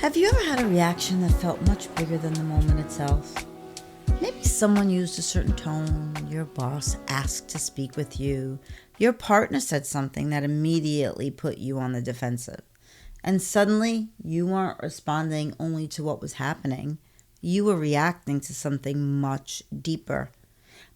Have you ever had a reaction that felt much bigger than the moment itself? Maybe someone used a certain tone, your boss asked to speak with you, your partner said something that immediately put you on the defensive, and suddenly you weren't responding only to what was happening, you were reacting to something much deeper.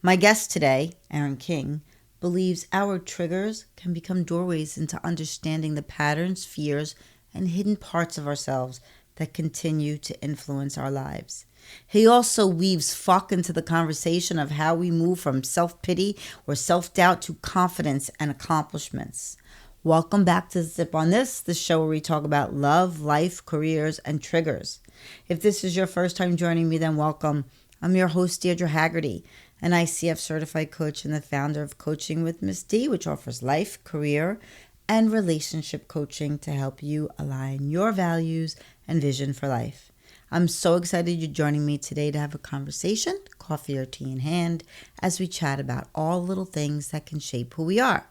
My guest today, Aaron King, believes our triggers can become doorways into understanding the patterns, fears, and hidden parts of ourselves that continue to influence our lives. He also weaves fuck into the conversation of how we move from self-pity or self-doubt to confidence and accomplishments. Welcome back to Zip on This, the show where we talk about love, life, careers, and triggers. If this is your first time joining me, then welcome. I'm your host, Deirdre Haggerty, an ICF certified coach and the founder of Coaching with Miss D, which offers life, career, and relationship coaching to help you align your values and vision for life. I'm so excited you're joining me today to have a conversation, coffee or tea in hand, as we chat about all little things that can shape who we are.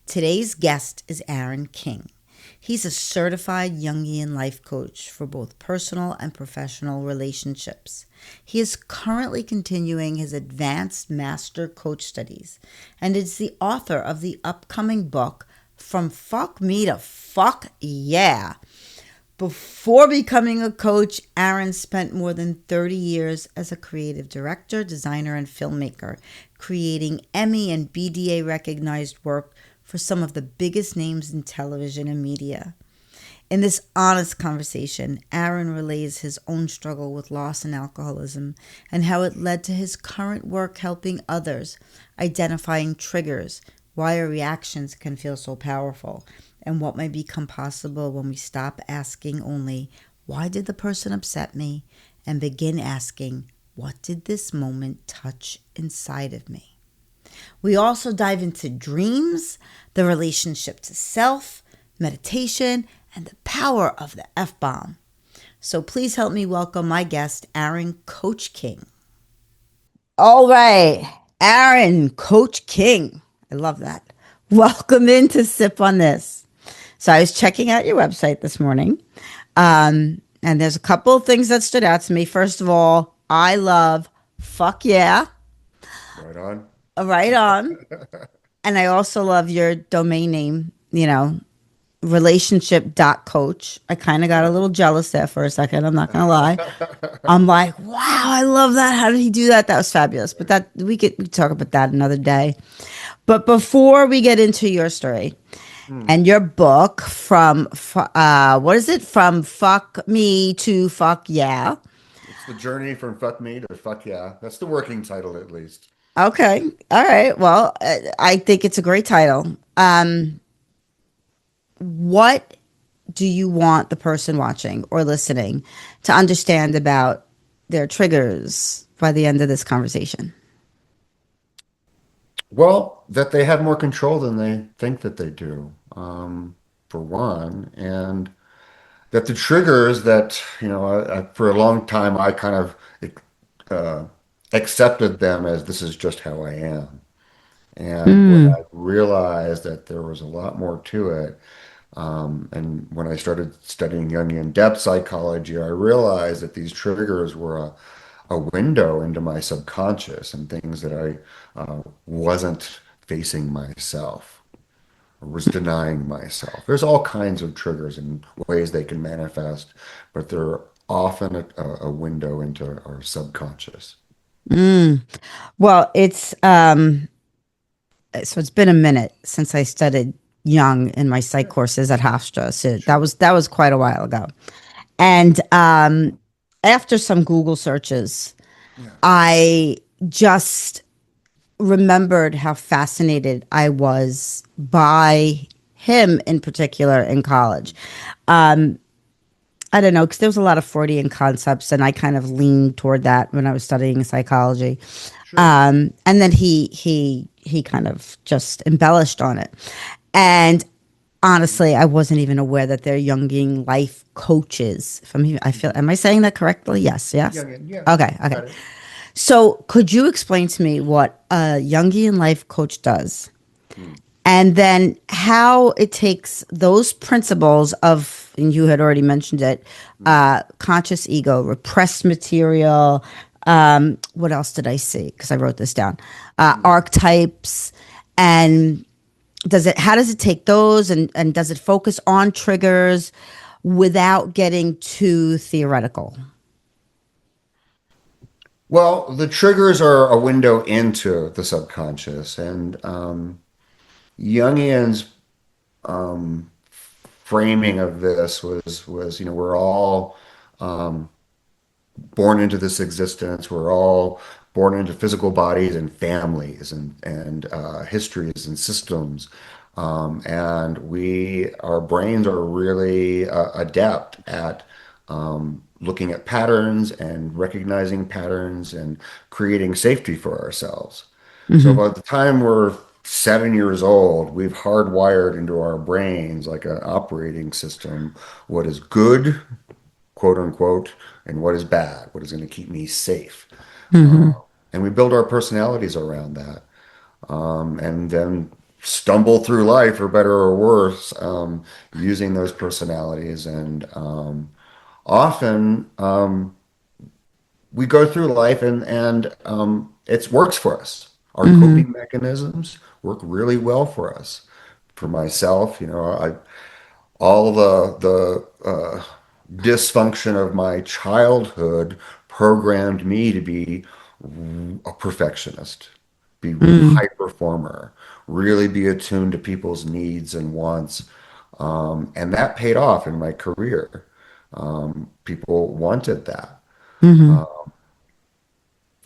Today's guest is Aaron King. He's a certified Jungian life coach for both personal and professional relationships. He is currently continuing his advanced master coach studies and is the author of the upcoming book, From Fuck Me to Fuck Yeah. Before becoming a coach, Aaron spent more than 30 years as a creative director, designer, and filmmaker, creating Emmy and BDA recognized work for some of the biggest names in television and media. In this honest conversation, Aaron relays his own struggle with loss and alcoholism and how it led to his current work helping others, identifying triggers, why our reactions can feel so powerful, and what may become possible when we stop asking only, why did the person upset me, and begin asking, what did this moment touch inside of me? We also dive into dreams, the relationship to self, meditation, and the power of the F-bomb. So please help me welcome my guest, Aaron Coach King. All right, Aaron Coach King. I love that. Welcome in to Sip on This. So I was checking out your website this morning, and there's a couple of things that stood out to me. First of all, I love fuck yeah. Right on. Right on. And I also love your domain name, relationship.coach. I kind of got a little jealous there for a second. I'm not going to lie. I'm like, wow, I love that. How did he do that? That was fabulous. But that we could talk about that another day. But before we get into your story and your book what is it? From fuck me to fuck yeah. It's the journey from fuck me to fuck yeah. That's the working title, at least. Okay. All right. Well, I think it's a great title. What do you want the person watching or listening to understand about their triggers by the end of this conversation? Well, that they have more control than they think that they do, for one, and that the triggers that, for a long time, I kind of uh, accepted them as this is just how I am. And when Mm. I realized that there was a lot more to it, and when I started studying Jungian depth psychology, I realized that these triggers were a window into my subconscious and things that I wasn't facing myself or was denying myself. There's all kinds of triggers and ways they can manifest, but they're often a window into our subconscious. Mm. Well, it's been a minute since I studied Jung in my psych courses at Hofstra. So Sure. that was quite a while ago. And after some Google searches, Yeah. I just remembered how fascinated I was by him in particular in college. Um, I don't know, because there was a lot of Freudian concepts, and I kind of leaned toward that when I was studying psychology. Sure. And then he kind of just embellished on it. And honestly, I wasn't even aware that they're Jungian life coaches. I feel, am I saying that correctly? Yes, yes. Jungian, yeah. Okay, okay. Got it. So, could you explain to me what a Jungian life coach does, Hmm. and then how it takes those principles of and you had already mentioned it, conscious ego, repressed material. What else did I see? Because I wrote this down. Mhm. Archetypes, and how does it take those, and does it focus on triggers without getting too theoretical? Well, the triggers are a window into the subconscious, and Jungian's um, framing of this was we're all born into this existence. We're all born into physical bodies and families and histories and systems. And our brains are really adept at looking at patterns and recognizing patterns and creating safety for ourselves. So Mm-hmm. by the time we're 7 years old, we've hardwired into our brains like an operating system what is good, quote unquote, and what is bad, what is going to keep me safe. Uh, Mm-hmm. and we build our personalities around that. And then stumble through life, for better or worse, using those personalities. And often we go through life and it works for us. Our Mm-hmm. coping mechanisms work really well for us. For myself, all the dysfunction of my childhood programmed me to be a perfectionist, be a Mm-hmm. high performer, really be attuned to people's needs and wants. And that paid off in my career. People wanted that. Mm-hmm.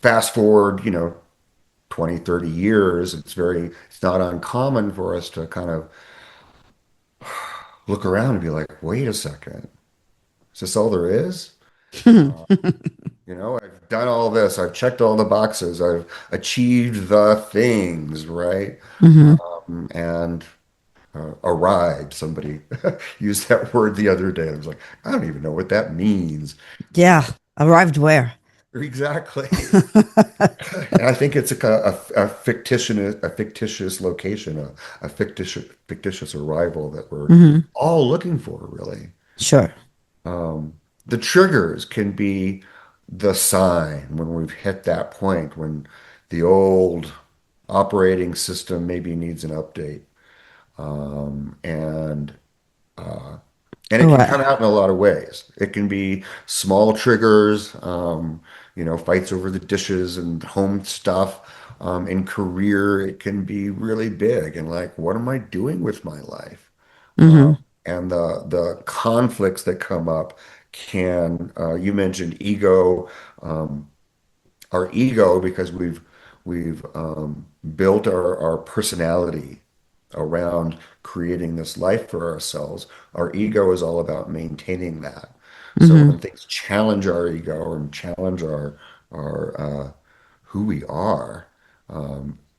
Fast forward, 20, 30 years, it's not uncommon for us to kind of look around and be like, wait a second, is this all there is? I've done all this. I've checked all the boxes. I've achieved the things, right? Mm-hmm. And arrived. Somebody used that word the other day. I was like, I don't even know what that means. Yeah. Arrived where? Exactly. And I think it's a fictitious location, a fictitious arrival that we're Mm-hmm. all looking for, really. Sure. The triggers can be the sign when we've hit that point when the old operating system maybe needs an update. And and it can Right. come out in a lot of ways. It can be small triggers, fights over the dishes and home stuff. In career, it can be really big and like, what am I doing with my life? Mm-hmm. And the conflicts that come up you mentioned ego, our ego, because we've built our personality around creating this life for ourselves. Our ego is all about maintaining that. So Mm-hmm. when things challenge our ego and challenge our who we are,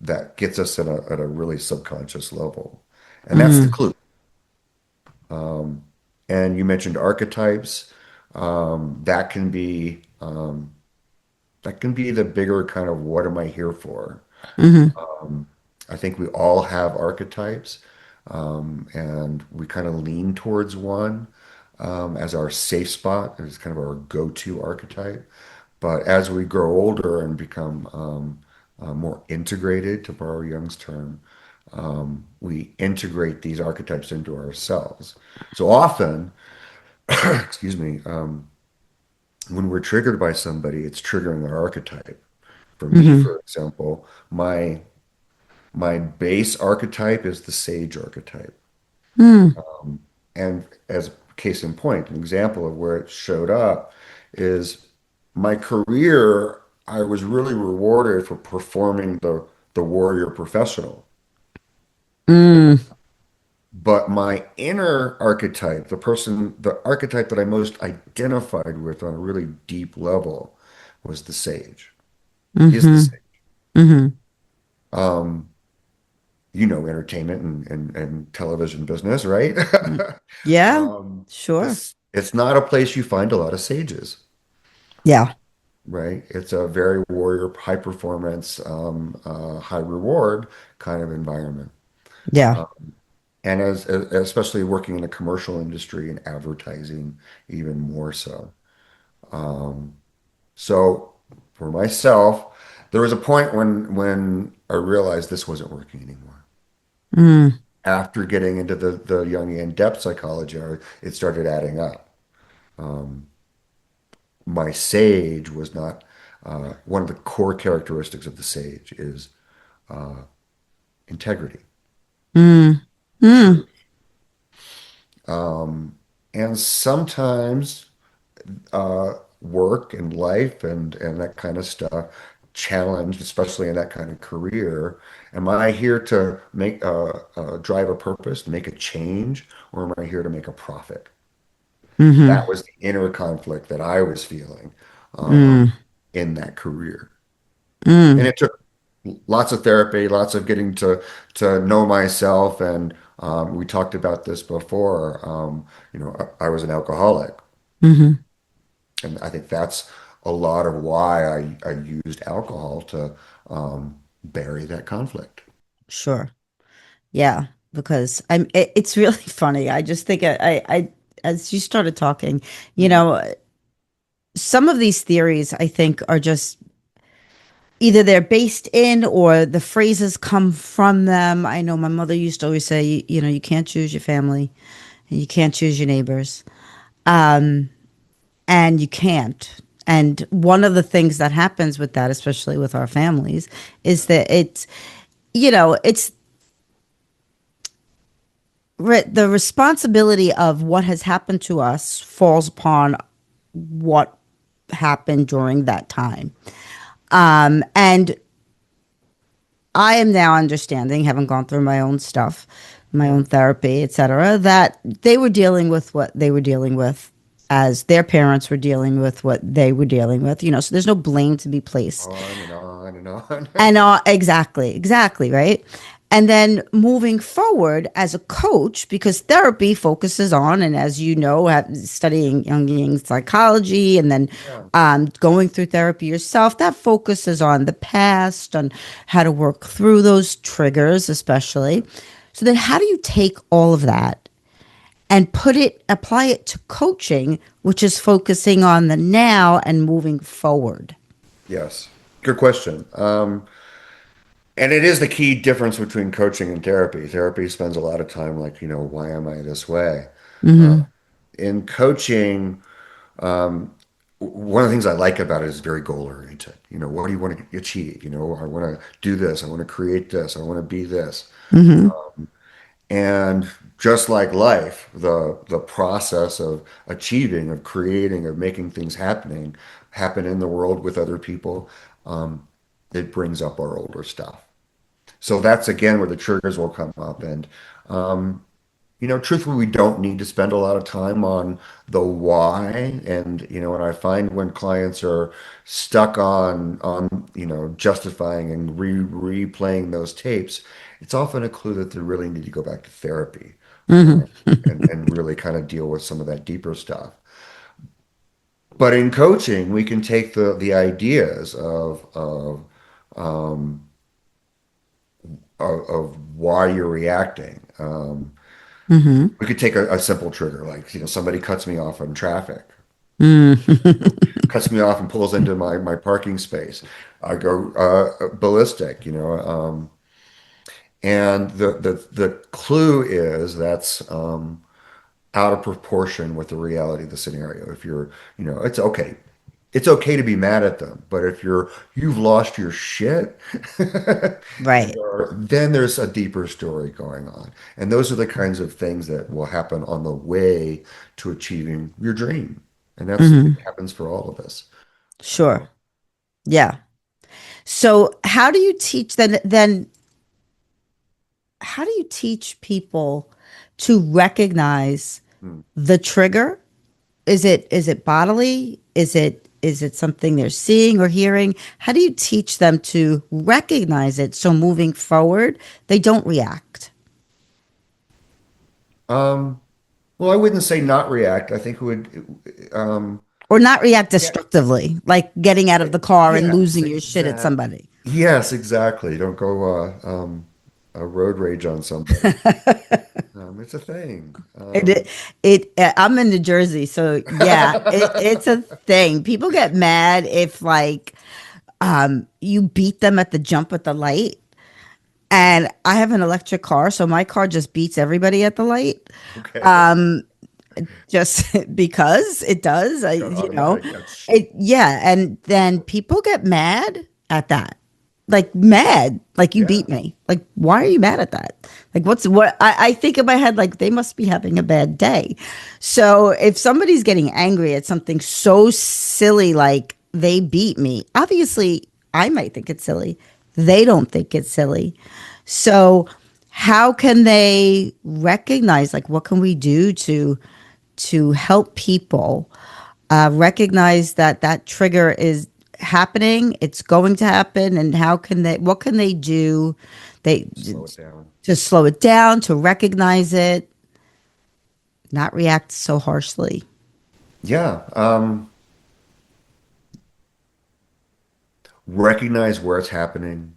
that gets us at a really subconscious level. And that's the Mm-hmm. clue. And you mentioned archetypes. That can be the bigger kind of what am I here for? Mm-hmm. I think we all have archetypes, and we kind of lean towards one as our safe spot, as kind of our go-to archetype. But as we grow older and become more integrated, to borrow Jung's term, we integrate these archetypes into ourselves. So often, excuse me, when we're triggered by somebody, it's triggering our archetype. For me, Mm-hmm. for example, my base archetype is the sage archetype. Mm-hmm. And as case in point, an example of where it showed up is my career, I was really rewarded for performing the warrior professional. But my inner archetype, the archetype that I most identified with on a really deep level was the sage, is the Mm-hmm. sage. Mm-hmm. Um, entertainment and television business, right? Yeah. Um, Sure. it's not a place you find a lot of sages, Yeah. right? It's a very warrior, high performance, high reward kind of environment. Yeah. and especially working in the commercial industry and advertising even more so. So for myself, there was a point when I realized this wasn't working anymore. Mm, After getting into the Jungian depth psychology, it started adding up. My sage was not one of the core characteristics of the sage is integrity, mm, mm, truth. And sometimes work and life and that kind of stuff challenged, especially in that kind of career. Am I here to make drive a purpose, make a change, or am I here to make a profit? mm-hmm, That was the inner conflict that I was feeling mm, in that career. And mm, it took lots of therapy, lots of getting to know myself. And we talked about this before. I was an alcoholic. mm-hmm. And I think that's a lot of why I used alcohol to bury that conflict. Sure. Yeah, because it's really funny. I just think as you started talking, you Mhm. know, some of these theories I think are just either they're based in or the phrases come from them. I know my mother used to always say, you know, you can't choose your family and you can't choose your neighbors. And you can't. And one of the things that happens with that, especially with our families, is that it's the responsibility of what has happened to us falls upon what happened during that time. And I am now understanding, having gone through my own stuff, my Yeah. own therapy, etc., that they were dealing with what they were dealing with as their parents were dealing with what they were dealing with, so there's no blame to be placed. On and on and on. And exactly, right? And then moving forward as a coach, because therapy focuses on, and as you know, studying Jungian psychology and then Yeah. going through therapy yourself, that focuses on the past, on how to work through those triggers, especially. So then, how do you take all of that and apply it to coaching, which is focusing on the now and moving forward? Yes. Good question. And it is the key difference between coaching and therapy. Therapy spends a lot of time like, why am I this way? Mm-hmm. In coaching, one of the things I like about it is very goal oriented. What do you want to achieve? I want to do this. I want to create this. I want to be this. Mm-hmm. And just like life, the process of achieving, of creating, of making things happen in the world with other people, it brings up our older stuff. So that's again where the triggers will come up. And truthfully, we don't need to spend a lot of time on the why. And what I find when clients are stuck on justifying and replaying those tapes, it's often a clue that they really need to go back to therapy, Mm-hmm. and really kind of deal with some of that deeper stuff. But in coaching, we can take the ideas of why you're reacting. Mm-hmm. We could take a simple trigger, like somebody cuts me off in traffic, Mm. cuts me off and pulls into my parking space. I go ballistic, and the clue is that's out of proportion with the reality of the scenario. If you're, it's okay. It's okay to be mad at them, but if you've lost your shit, Right. then there's a deeper story going on. And those are the kinds of things that will happen on the way to achieving your dream. And it Hmm. happens for all of us. Sure. Yeah. So how do you teach then how do you teach people to recognize Hmm. the trigger? Is it bodily? Is it something they're seeing or hearing? How do you teach them to recognize it so moving forward they don't react? Um, well, I wouldn't say not react. I think it would, Or not react yeah, destructively, like getting out of the car and yes, losing your shit at exact, somebody. yes, exactly. Don't go road rage on somebody. It's a thing. It, I'm in New Jersey, so yeah, it's a thing. People get mad if like you beat them at the jump at the light. And I have an electric car, so my car just beats everybody at the light. Okay. Just because it does, Got automatic. That's yeah. And then people get mad at that, like mad, like you yeah. beat me. Like, why are you mad at that? Like, I think in my head, like they must be having a bad day. So if somebody's getting angry at something so silly, like they beat me, obviously I might think it's silly. They don't think it's silly. So how can they recognize, like, what can we do to help people recognize that that trigger is happening, it's going to happen, and how can they, what can they do, they Slow it down. to slow it down, to recognize it, not react so harshly. Yeah. Recognize where it's happening.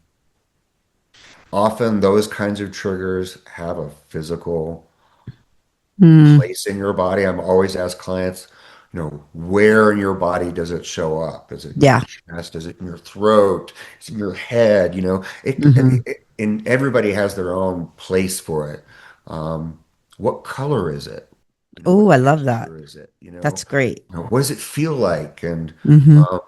Often those kinds of triggers have a physical Mm, place in your body. I'm always ask clients, where in your body does it show up? Is it in your yeah. chest? Is it in your throat? Is it in your head? Hmm. And everybody has their own place for it. Um, what color is it? Oh, What I love that. texture is it? That's great. What does it feel like? And Hmm. um,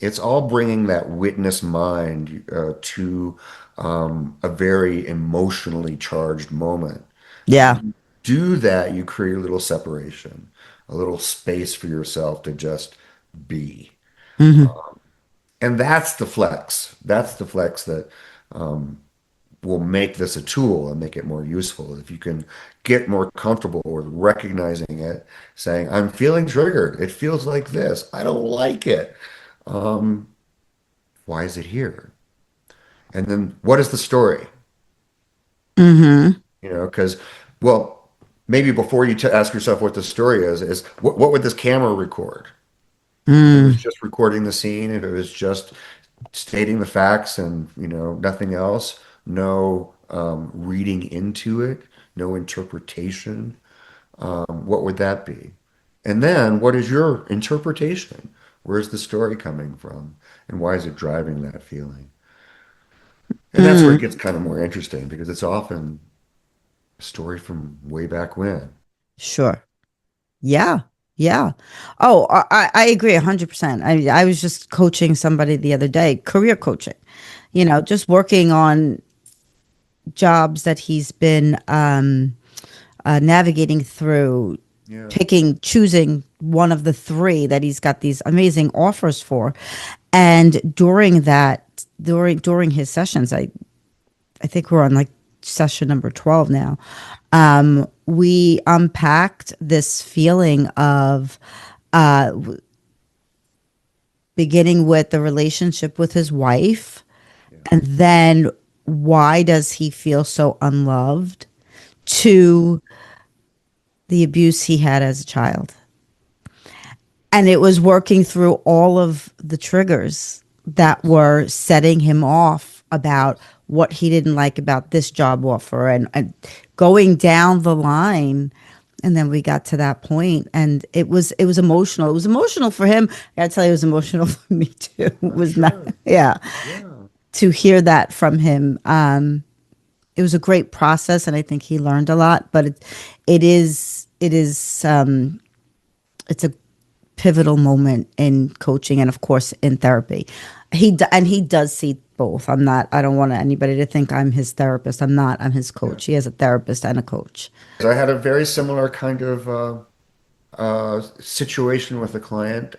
it's all bringing that witness mind to a very emotionally charged moment. And Yeah. when you do that, you create a little separation, a little space for yourself to just be. Hmm. And that's the flex. That's the flex that um, will make this a tool and make it more useful. If you can get more comfortable with recognizing it, saying, I'm feeling triggered. It feels like this. I don't like it. Um, why is it here? And then what is the story? Hmm. Because, well, maybe before you ask yourself what the story is what would this camera record? If it was Mm. just recording the scene, if it was just stating the facts and, nothing else, no reading into it, no interpretation, what would that be? And then what is your interpretation? Where's the story coming from? And why is it driving that feeling? And that's where it Mm. gets kind of more interesting because it's often a story from way back when. Sure. Yeah. Yeah. Oh, I agree 100%. I was just coaching somebody the other day, career coaching, just working on jobs that he's been navigating through, Yeah. choosing one of the three that he's got these amazing offers for. And during his sessions, I think we're on like session number 12 now. We unpacked this feeling of uh, beginning with the relationship with his wife, Yeah. and then why does he feel so unloved, to the abuse he had as a child. And it was working through all of the triggers that Yes. were setting him off about Yes. what he didn't like about this job offer, and going down the line. And then we got to that point, and it was emotional. It was emotional for him. I gotta tell you, it was emotional for me too. It I'm was not, sure. yeah, Yeah. to hear that from him. It was a great process, and I think he learned a lot. But it's a pivotal moment in coaching, and of course in therapy. And he does see both. I don't want anybody to think I'm his therapist. I'm not. I'm his Yeah. coach. He has a therapist and a coach. I had a very similar kind of situation with a client.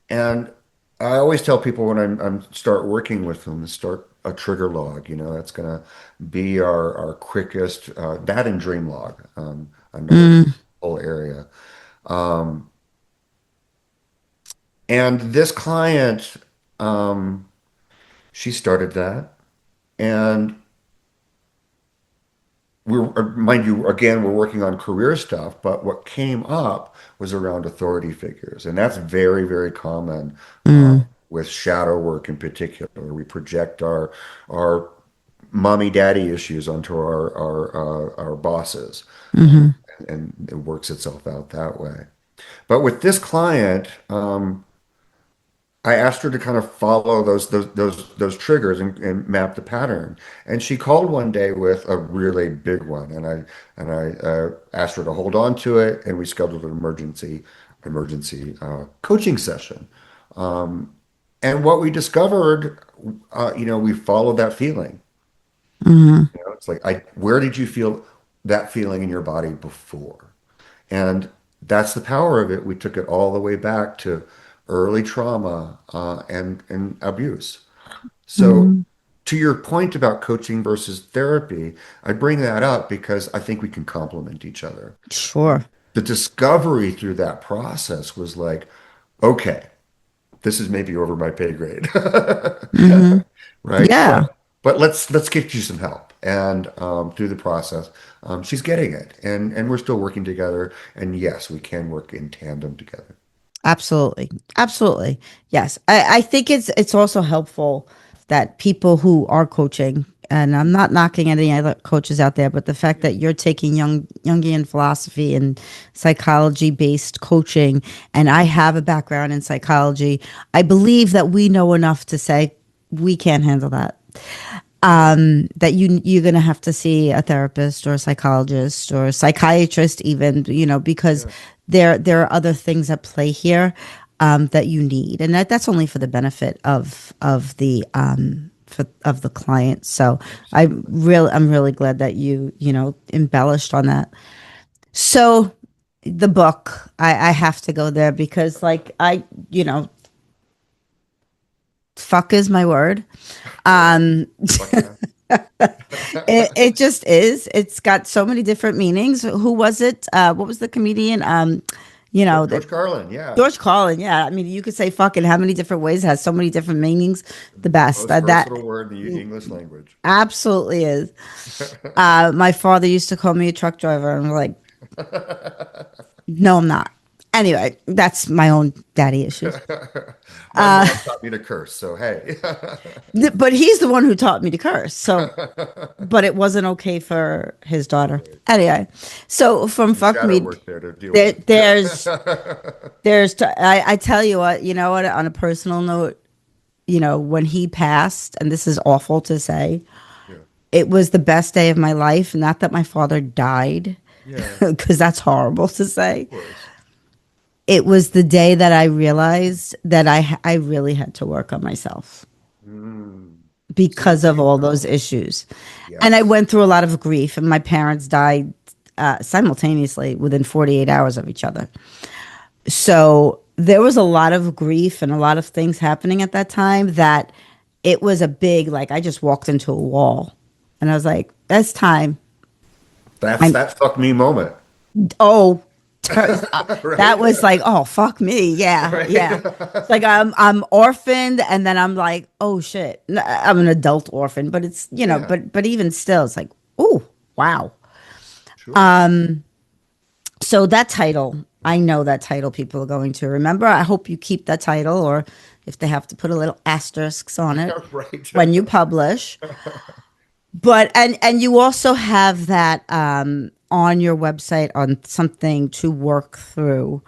And I always tell people when I'm start working with them, start a trigger log. That's going to be our quickest, that and dream log, another Mm, whole area. Um, and this client, um, she started that. And mind you, again, we're working on career stuff, but what came up was around authority figures. And that's very, very common mm, with shadow work in particular. We project our mommy daddy issues onto our bosses. Mm-hmm. And it works itself out that way. But with this client, I asked her to kind of follow those triggers and map the pattern. And she called one day with a really big one, and I asked her to hold on to it, and we scheduled an emergency coaching session. And what we discovered, we followed that feeling. Mm-hmm. It's like, where did you feel that feeling in your body before? And that's the power of it. We took it all the way back to early trauma and abuse. So, Mm-hmm. to your point about coaching versus therapy, I bring that up because I think we can complement each other. Sure. The discovery through that process was like, okay, this is maybe over my pay grade, Mm-hmm. right? Yeah. But let's get you some help. And through the process, she's getting it, and we're still working together. And yes, we can work in tandem together. Absolutely. Absolutely. Yes. I think it's also helpful that people who are coaching, and I'm not knocking any other coaches out there, but the fact that you're taking Jungian philosophy and psychology based coaching, and I have a background in psychology, I believe that we know enough to say we can't handle that. That you're going to have to see a therapist or a psychologist or a psychiatrist even, because Yeah. there are other things at play here, that you need, and that's only for the benefit of the client. So Absolutely. I'm really glad that you embellished on that. So the book, I have to go there because, like, fuck is my word. Sure. Um, Fuck yeah. it just is. It's got so many different meanings. Who was it? What was the comedian? That George Carlin, yeah. George Carlin. Yeah, I mean, you could say fucking how many different ways. It has so many different meanings. The The best. most That versatile word in the English language. absolutely is. My father used to call me a truck driver, and I'm like, no, I'm not. Anyway, that's my own daddy issues. My mom taught me to curse, so hey. But he's the one who taught me to curse. So, but it wasn't okay for his daughter. Right. Anyway, so from Some fuck shadow me, work there to deal there, with. there's I tell you what, on a personal note, when he passed, and this is awful to say, Yeah. it was the best day of my life. Not that my father died, Yeah, because that's horrible to of say. course. It was the day that I realized that I really had to work on myself Mm. See, because there of you all those go. issues. And I Yes. went through a lot of grief, and my parents died simultaneously within 48 hours of each other. So there was a lot of grief and a lot of things happening at that time that it was a big, like, I just walked into a wall, and I was like, that's time. That's I'm, that fuck me moment. oh, tur- that Right? was like, oh, fuck me. Yeah. Right? Yeah. It's like I'm orphaned, and then I'm like, oh shit. I'm an adult orphan, but it's, Yeah, but even still, it's like, oh, wow. sure. So that title, I know that title people are going to remember. I hope you keep that title, or if they have to put a little asterisks on it Right. when you publish. But and you also have that on your website on something to work through.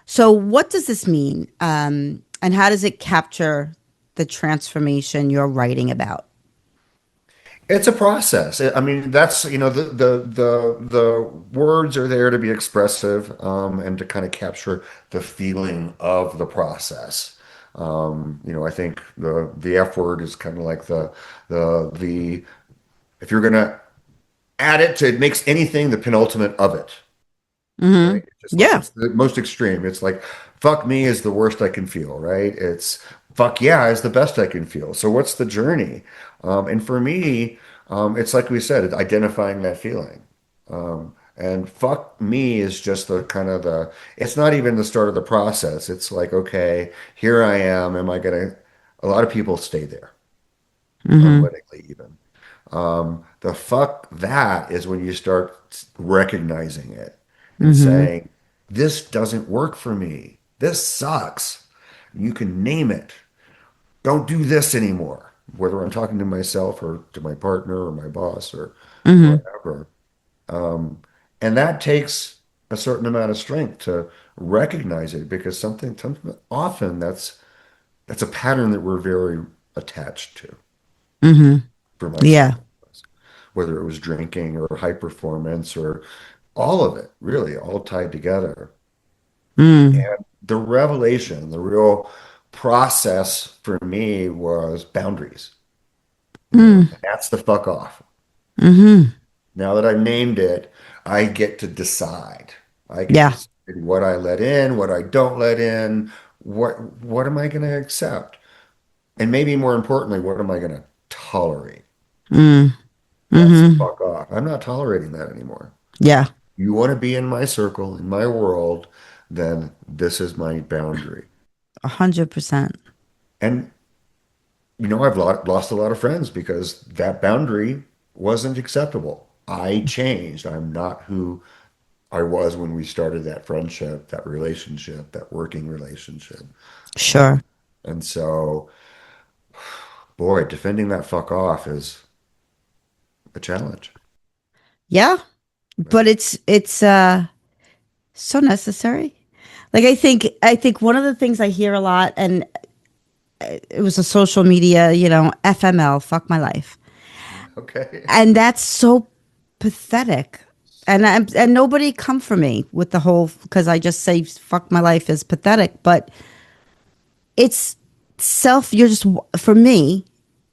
So what does this mean? And how does it capture the transformation you're writing about? It's a process. I mean, that's, the words are there to be expressive, and to kind of capture the feeling of the process. I think the F word is kind of like the if you're gonna add it to, it makes anything the penultimate of it, Mm-hmm. right? It's just like Yeah. it's the most extreme. It's like fuck me is the worst I can feel, right? It's fuck yeah is the best I can feel. So what's the journey? And for me, it's like we said, it's identifying that feeling. And fuck me is just the kind of it's not even the start of the process. It's like, okay, here I am. Am I gonna, a lot of people stay there, Mm-hmm. unwittingly even. The fuck that is when you start recognizing it and Mm-hmm. saying, this doesn't work for me. This sucks. You can name it. Don't do this anymore. whether I'm talking to myself or to my partner or my boss or Mm-hmm. whatever. Um, and that takes a certain amount of strength to recognize it because often that's a pattern that we're very attached to. Mm-hmm. For myself, Yeah. whether it was drinking or high performance or all of it, really, all tied together. Mm. The revelation, the real process for me was boundaries. Mm. And that's the fuck off. Mm-hmm. Now that I've named it, I get to decide. I get to Yeah. decide what I let in, what I don't let in, what am I going to accept? And maybe more importantly, what am I going to tolerate? Mm. That's the Mm-hmm. fuck off. I'm not tolerating that anymore. Yeah. You want to be in my circle, in my world, then this is my boundary. 100%. And I've lost a lot of friends because that boundary wasn't acceptable. I changed. I'm not who I was when we started that friendship, that relationship, that working relationship. Sure. And so, boy, defending that fuck off is a challenge. Yeah. Right? But it's so necessary. Like I think one of the things I hear a lot, and it was a social media, FML, fuck my life. Okay. And that's so pathetic. And nobody come for me with the whole, because I just say fuck my life is pathetic, but it's you're just, for me,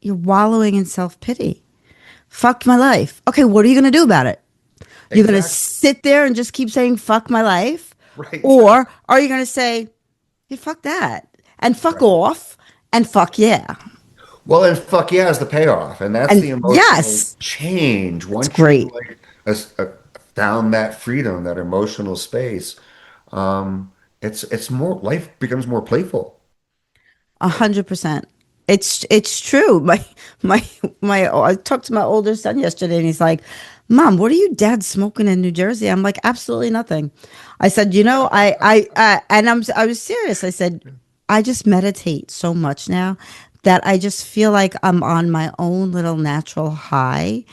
you're wallowing in self-pity. Fuck my life. Okay, what are you going to do about it? You're going to Exactly. sit there and just keep saying fuck my life? Right. Or are you going to say, hey, fuck that and fuck Right. off and fuck yeah? Well, and fuck yeah is the payoff, and that's And the emotional yes, change. it's Once you great. like found that freedom, that emotional space, um, it's more life becomes more playful. 100%. It's true. My I talked to my older son yesterday, and he's like, "Mom, what are you dad smoking in New Jersey?" I'm like, "Absolutely nothing." I said, and I was serious. I said, I just meditate so much now that I just feel like I'm on my own little natural high,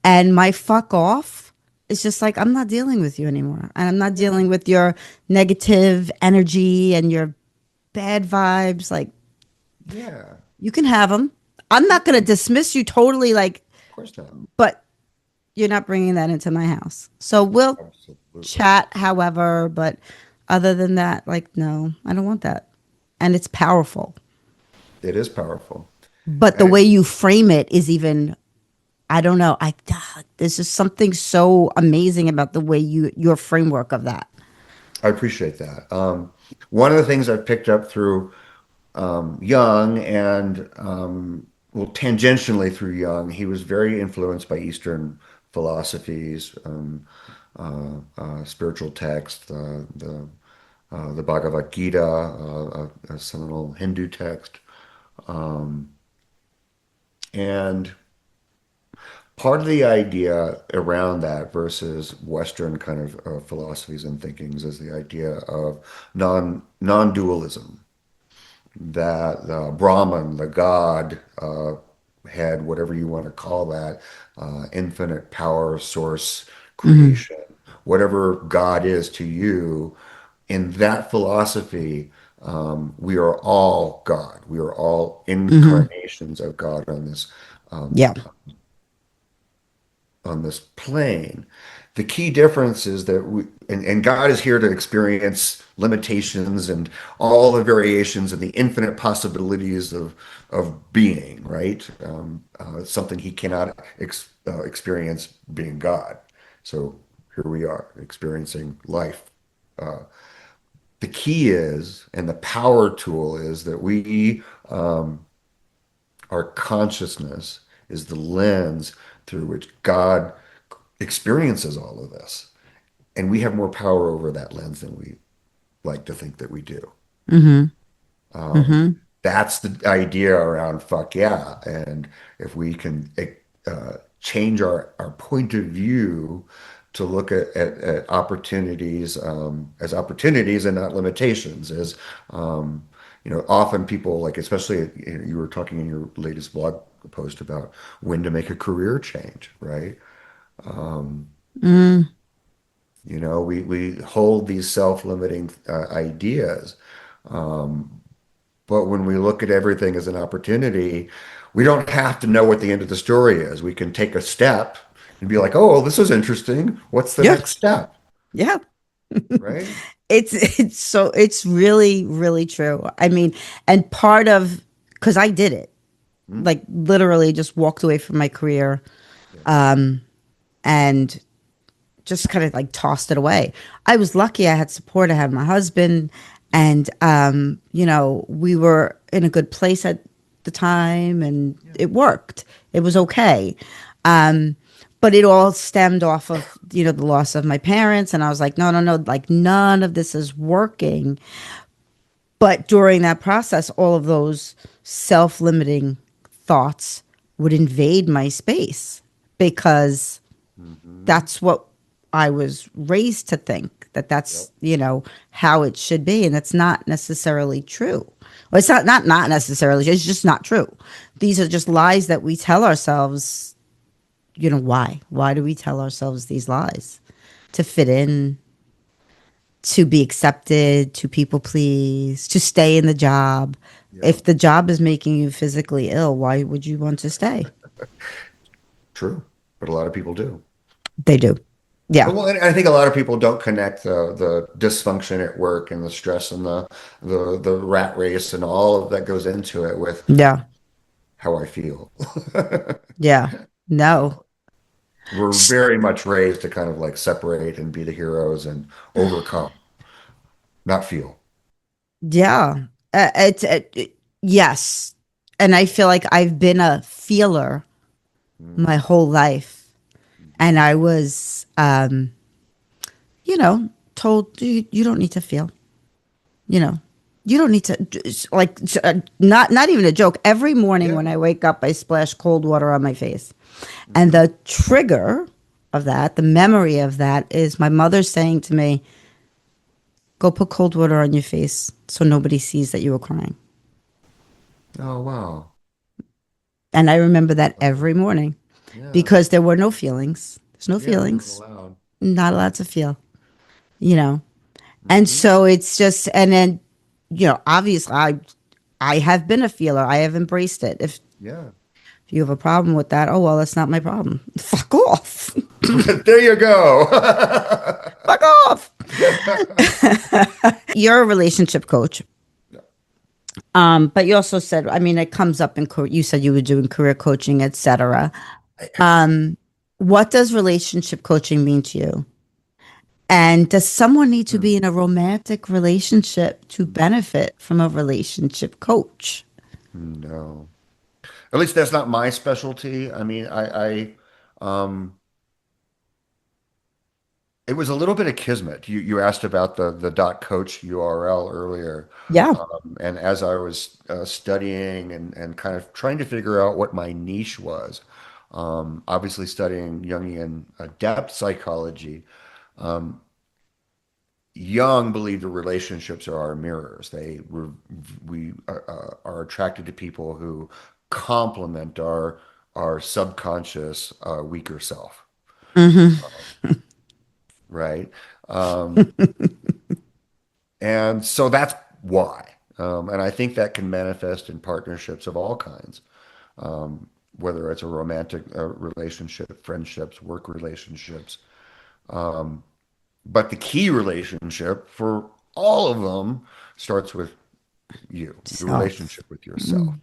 and my fuck off is just like I'm not dealing with you anymore, and I'm not Yeah, dealing with your negative energy and your bad vibes. Like, yeah, you can have them. I'm yeah. not going to dismiss you totally, like, Of course not. but you're not bringing that into my house. So we'll Absolutely, chat, however, but other than that, like, no, I don't want that. And it's powerful. it is powerful. But the I way you frame it is even, I don't know. There's just something so amazing about the way your framework of that. I appreciate that. One of the things I've picked up through Jung and well, tangentially through Jung, he was very influenced by Eastern philosophies, spiritual texts, the Bhagavad Gita, a seminal Hindu text, and part of the idea around that versus Western kind of philosophies and thinkings is the idea of non-dualism. That Brahman, the God, had whatever you want to call that, infinite power, source, Hmm. creation, whatever God is to you. In that philosophy, we are all God. We are all Hmm. incarnations of God um, Yeah. on this plane. The key difference is that and God is here to experience limitations and all the variations and the infinite possibilities of being, right? It's something he cannot experience being God. So here we are experiencing life. Uh, the key is, and the power tool is that our consciousness is the lens through which God experiences all of this. And we have more power over that lens than we like to think that we do. Hmm. Um, Hmm. that's the idea around fuck yeah. And if we can change our point of view to look at opportunities as opportunities and not limitations, as often people like, especially you were talking in your latest post about when to make a career change, right? Mm, We hold these self-limiting ideas, but when we look at everything as an opportunity, we don't have to know what the end of the story is. We can take a step and be like, "Oh, this is interesting. What's the yeah, next step?" yeah. Right? It's really, really true. I mean, and part of because I did it, Mm, like literally just walked away from my career, yeah, and just kind of like tossed it away. I was lucky I had support. I had my husband, yeah, and we were in a good place at the time, and yeah, it worked. It was yeah, okay. Um, but it all stemmed off of, the loss of my parents, and I was like, no, no, no, like none of this is working. But during that process, all of those self-limiting thoughts would invade my space because hmm, that's what I was raised to think, that yep, that's, how it should be. And it's not necessarily true. Well, it's not necessarily, it's just not true. These are just lies that we tell ourselves. Why? Why do we tell ourselves these lies? To fit in, to be accepted, to people please, to stay in the job. yeah, If the job is making you physically ill, why would you want to stay? true. But a lot of people do. They do. Yeah. Well, and I think a lot of people don't connect the dysfunction at work and the stress and the rat race and all of that goes into it with Yeah. how I feel. Yeah. No. We're very much raised to kind of like separate and be the heroes and overcome, not feel. Yeah. Yes. And I feel like I've been a feeler my Mm, whole life. And mhm. I was, told you don't need to feel, you know, you don't need to like, not even a joke. Every morning Yeah. when I wake up, I splash cold water on my face. And Hmm. the trigger of that, the memory of that is my mother saying to me, go put cold water on your face so nobody sees that you were crying. Oh, wow. And I remember that Wow. every morning Yeah. because there were no feelings. There's no Yeah, we're feelings, allowed. not allowed to feel, you know. And Hmm. so it's just, and then, obviously, I have been a feeler. I have embraced it. If Yeah. you have a problem with that, oh well, that's not my problem. Fuck off. There you go. Fuck off. You're a relationship coach. But you also said, I mean, it comes up in, you said you were doing career coaching, etc. What does relationship coaching mean to you? And does someone need to Hmm. be in a romantic relationship to benefit from a relationship coach? No. At least that's not my specialty. I mean, it was a little bit of kismet. You asked about the .coach URL earlier, Yeah. and as I was studying and kind of trying to figure out what my niche was, obviously studying Jungian depth psychology. Jung believed that relationships are our mirrors. We are attracted to people who complement our subconscious weaker self, Hmm. right? And so that's why. And I think that can manifest in partnerships of all kinds, whether it's a romantic relationship, friendships, work relationships. But the key relationship for all of them starts with your Self. relationship with yourself.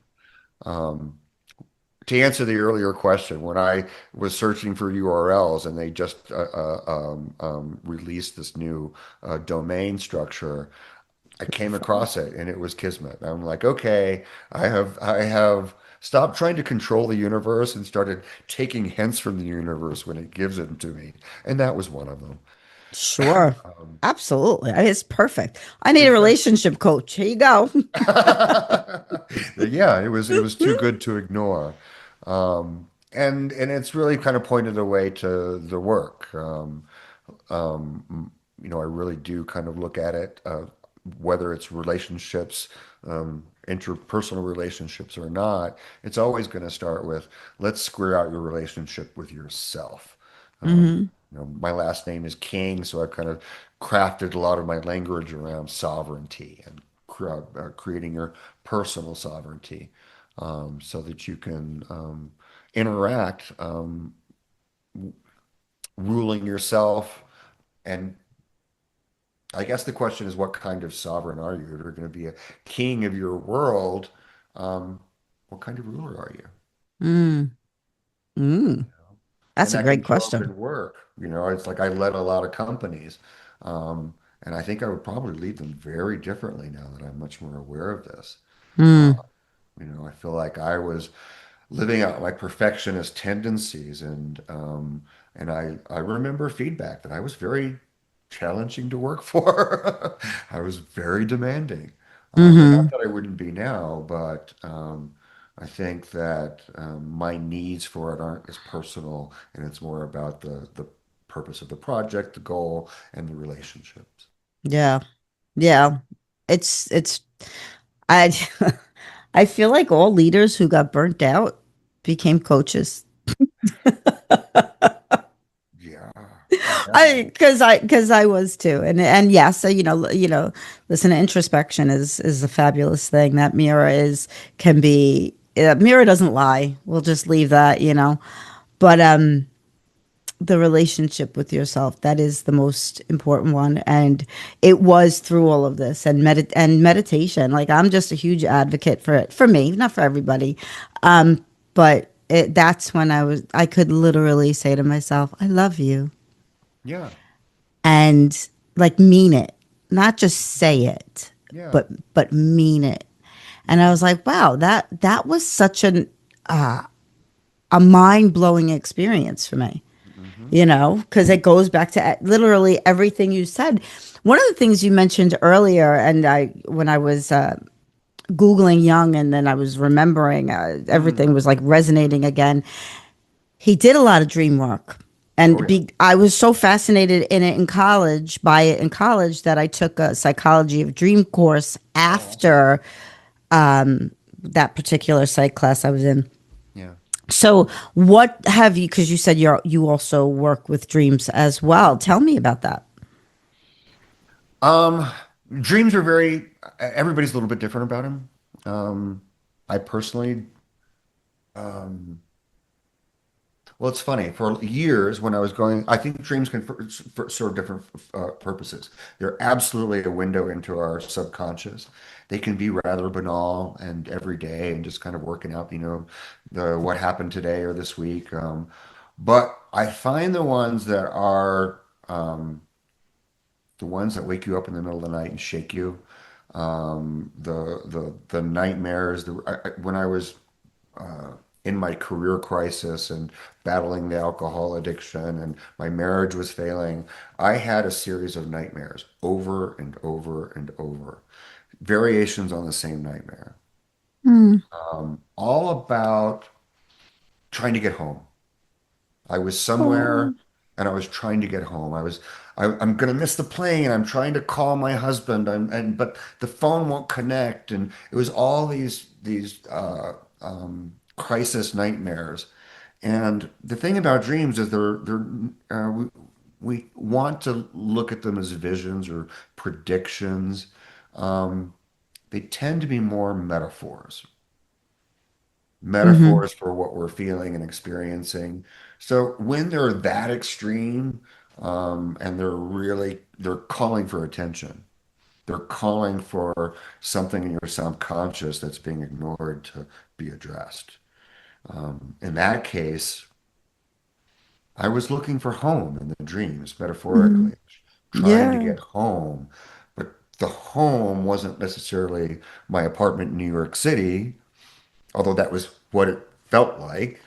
To answer the earlier question, when I was searching for URLs and they just released this new domain structure, I came across it and it was Kismet. I'm like, okay, I have stopped trying to control the universe and started taking hints from the universe when it gives it to me. And that was one of them. Sure. Absolutely. I mean, it's perfect. I need a Exactly. relationship coach. Here you go. Yeah, it was too good to ignore. And it's really kind of pointed the way to the work. I really do kind of look at it, whether it's relationships, interpersonal relationships or not, it's always going to start with let's square out your relationship with yourself. Hmm. My last name is King, so I've kind of crafted a lot of my language around sovereignty and creating your personal sovereignty, so that you can interact, ruling yourself. And I guess the question is, what kind of sovereign are you? If you're going to be a king of your world, um, what kind of ruler are you? Mm. Mm. And That's a that can great show up question. in work. It's like I led a lot of companies, and I think I would probably lead them very differently now that I'm much more aware of this. Uh, Mm. I feel like I was living out my perfectionist tendencies, and I remember feedback that I was very challenging to work for. I was very demanding, and not Hmm. that I wouldn't be now, but I think that my needs for it aren't as personal, and it's more about the purpose of the project, the goal, and the relationships. Yeah. Yeah. It's I I feel like all leaders who got burnt out became coaches. Yeah, I yeah, because I was too. And yes, listen, introspection is a fabulous thing. That mirror is can be mirror doesn't lie. We'll just leave that. But the relationship with yourself, that is the most important one, and it was through all of this and meditation. Like, I'm just a huge advocate for it, for me, not for everybody. But that's when I could literally say to myself, I love you, yeah, and like mean it, not just say it, yeah, but mean it. And I was like, wow, that was such a mind-blowing experience for me. hmm, Because it goes back to literally everything you said. One of the things you mentioned earlier, and when I was Googling Young, and then I was remembering, mm. everything was like resonating again. He did a lot of dream work. Oh And yeah. I was so fascinated by it in college, that I took a psychology of dream course Oh, awesome. after that particular psych class I was in. Yeah. So, what have you? Because you said you also work with dreams as well. Tell me about that. Um, Dreams are everybody's a little bit different about them. I personally, um, well, it's funny. For years when I was going, I think dreams can for serve different purposes. They're absolutely a window into our subconscious. They can be rather banal and everyday and just kind of working out, the what happened today or this week. But I find the ones that wake you up in the middle of the night and shake you, the nightmares. When I was in my career crisis and battling the alcohol addiction and my marriage was failing, I had a series of nightmares over and over and over, variations on the same nightmare, Mm. all about trying to get home. I was somewhere Oh. and I was trying to get home. I'm gonna miss the plane. I'm trying to call my husband, but the phone won't connect, and it was all these crisis nightmares. And the thing about dreams is we want to look at them as visions or predictions. Um, they tend to be more Hmm. metaphors for what we're feeling and experiencing. So when they're that extreme, and they're calling for attention. They're calling for something in your subconscious that's being ignored to be addressed. In that case, I was looking for home in the dreams, Hmm. metaphorically, trying to Yeah. get home. But the home wasn't necessarily my apartment in New York City, although that was what it felt like.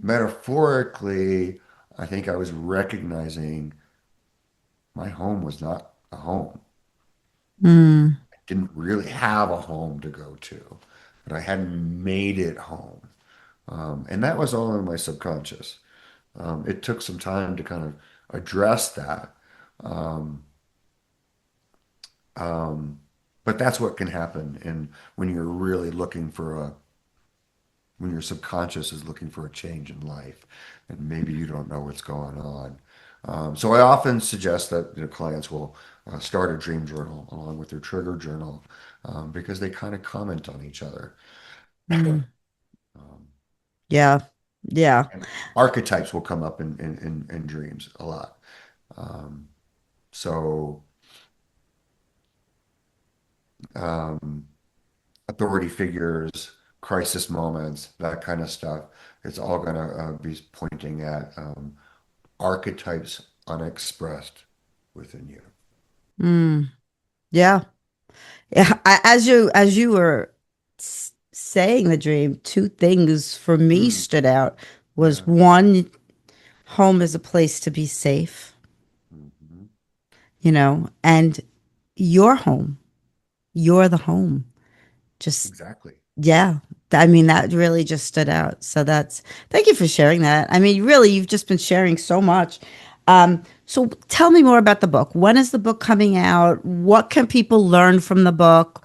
Metaphorically, I think I was recognizing my home was not a home. Mm. I didn't really have a home to go to, but I hadn't made it home. And that was all in my subconscious. It took some time to kind of address that. Um, But that's what can happen and when you're really looking for when your subconscious is looking for a change in life, and maybe you don't know what's going on. So I often suggest that clients will start a dream journal along with their trigger journal because they kind of comment on each other. Mm, Um, yeah. Yeah. and archetypes will come up in dreams a lot. Um, so um, authority figures, crisis moments, that kind of stuff. It's all going to be pointing at archetypes unexpressed within you. Mm, yeah. Yeah. As you were saying the dream, two things for me Mm, stood out was yeah. one, home is a place to be safe, Mhm. and your home, you're the home. Just, Exactly. yeah. I mean, that really just stood out. So thank you for sharing that. I mean, really, you've just been sharing so much. So tell me more about the book. When is the book coming out? What can people learn from the book?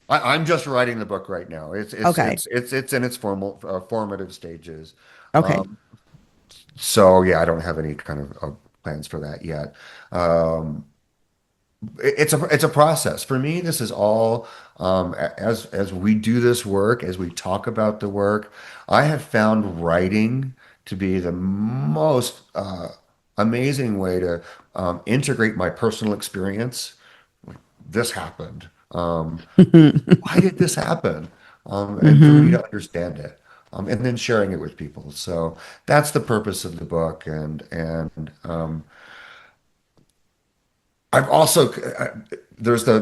I'm just writing the book right now. Okay. It's in its formative stages. Okay. Um, so yeah, I don't have any kind of plans for that yet. Um, it's a process for me. This is all as we do this work, as we talk about the work. I have found writing to be the most amazing way to integrate my personal experience. Like, this happened. Why did this happen? And for me Mm-hmm. to understand it, and then sharing it with people. So that's the purpose of the book, and I've also there's the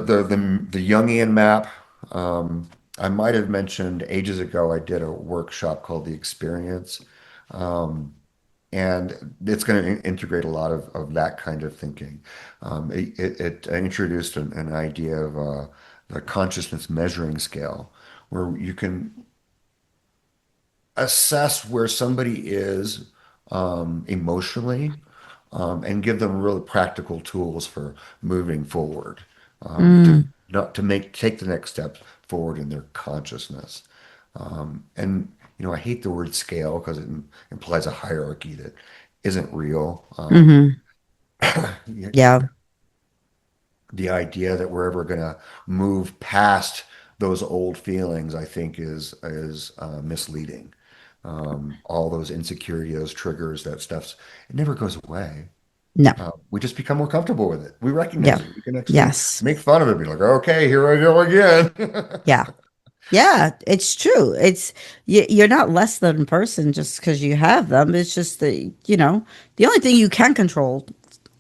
Jungian map. Um, I might have mentioned ages ago I did a workshop called The Experience, and it's going to integrate a lot of that kind of thinking. It introduced an idea of the consciousness measuring scale, where you can assess where somebody is emotionally and give them really practical tools for moving forward to Mm, not to make take the next step forward in their consciousness. And I hate the word scale because it implies a hierarchy that isn't real. mm-hmm. Y- Yeah. the idea that we're ever going to move past those old feelings, I think, is misleading. All those insecurity, those triggers, that stuff's it never goes away. No. We just become more comfortable with it. We recognize Yeah. it. We can actually Yes. make fun of it, be like, okay, here I go again. Yeah. Yeah, it's true. You're not less than a person just because you have them. It's just that, the only thing you can control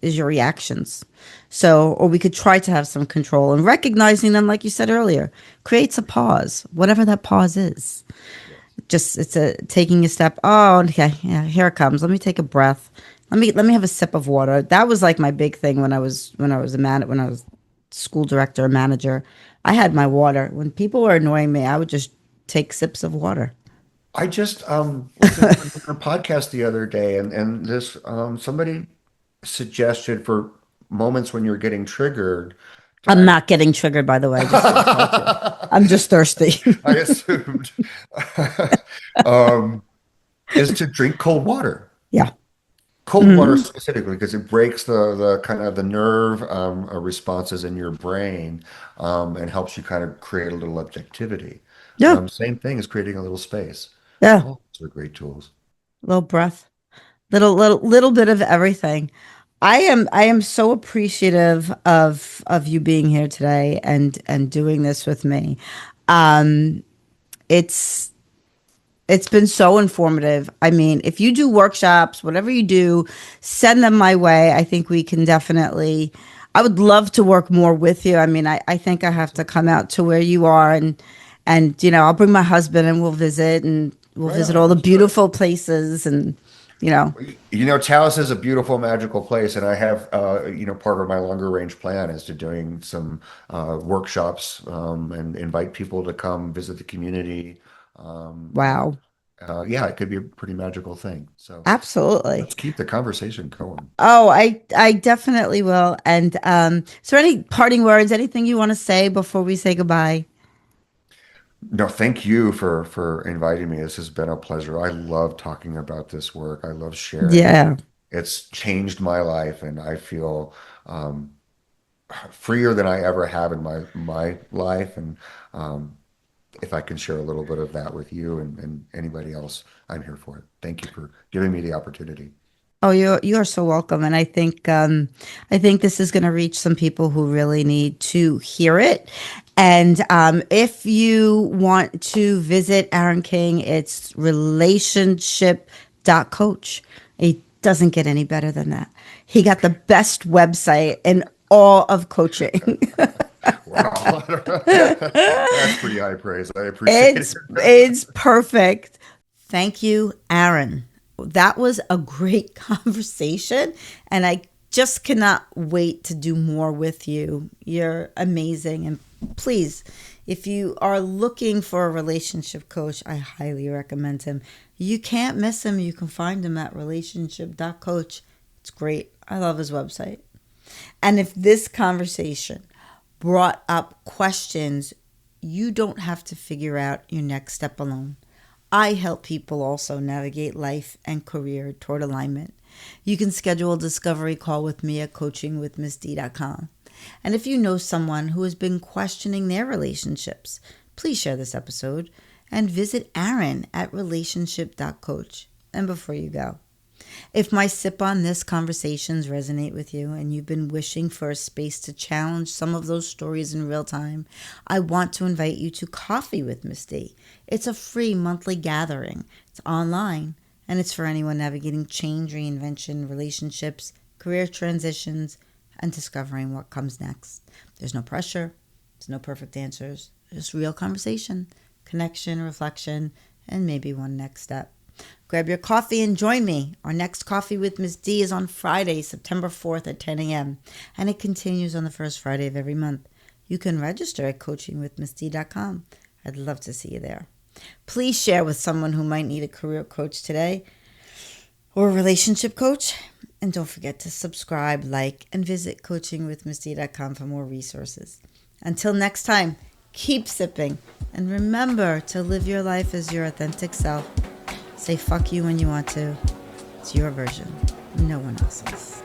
is your reactions. So, or we could try to have some control and recognizing them, like you said earlier, creates a pause, whatever that pause is. Yes. Just it's a taking a step. Oh, okay, yeah, here it comes. Let me take a breath. Let me have a sip of water. That was like my big thing when I was school director or manager. I had my water. When people were annoying me, I would just take sips of water. I just listened to a podcast the other day, and this somebody suggested for moments when you're getting triggered to I'm act. not getting triggered, by the way. I just so I told you. I'm just thirsty. I assumed um, is to drink cold water. Yeah. Cold water Mhm. specifically because it breaks the kind of the nerve responses in your brain and helps you kind of create a little objectivity. Yeah. Same thing as creating a little space. Yeah. All those are great tools. Little breath. Little bit of everything. I am so appreciative of you being here today and doing this with me. Um, it's it's been so informative. I mean, if you do workshops, whatever you do, send them my way. I think we can definitely. I would love to work more with you. I mean, I think I have to come out to where you are and I'll bring my husband and we'll Right visit on. all the Let's do it. beautiful places and you know. Taos is a beautiful, magical place, and I have, part of my longer range plan is to doing some workshops and invite people to come visit the community. Um, Wow. yeah, it could be a pretty magical thing. So Absolutely. let's keep the conversation going. Oh, I definitely will. And is there any parting words, anything you want to say before we say goodbye? No, thank you for inviting me. This has been a pleasure. I love talking about this work. I love sharing. Yeah. It's changed my life, and I feel um, freer than I ever have in my life. And um, if I can share a little bit of that with you and anybody else, I'm here for it. Thank you for giving me the opportunity. Oh, you're so welcome, and I think this is going to reach some people who really need to hear it. And if you want to visit Aaron King, it's relationship.coach. It doesn't get any better than that. He got the best website in all of coaching. Wow, that's pretty high praise. I appreciate it. It's perfect. Thank you, Aaron. That was a great conversation, and I just cannot wait to do more with you. You're amazing, and please, if you are looking for a relationship coach, I highly recommend him. You can't miss him. You can find him at relationship.coach. It's great. I love his website. And if this conversation brought up questions, you don't have to figure out your next step alone. I help people also navigate life and career toward alignment. You can schedule a discovery call with me at coachingwithmissd.com. And if you know someone who has been questioning their relationships, please share this episode and visit Aaron at relationship.coach. And before you go, if my sip on this conversations resonate with you and you've been wishing for a space to challenge some of those stories in real time, I want to invite you to Coffee with Miss D. It's a free monthly gathering. It's online, and it's for anyone navigating change, reinvention, relationships, career transitions, and discovering what comes next. There's no pressure. There's no perfect answers. Just real conversation, connection, reflection, and maybe one next step. Grab your coffee and join me. Our next Coffee with Miss D is on Friday, September 4th at 10 a.m. And it continues on the first Friday of every month. You can register at coachingwithmissd.com. I'd love to see you there. Please share with someone who might need a career coach today or a relationship coach. And don't forget to subscribe, like, and visit coachingwithmissd.com for more resources. Until next time, keep sipping. And remember to live your life as your authentic self. Say fuck you when you want to. It's your version, no one else's.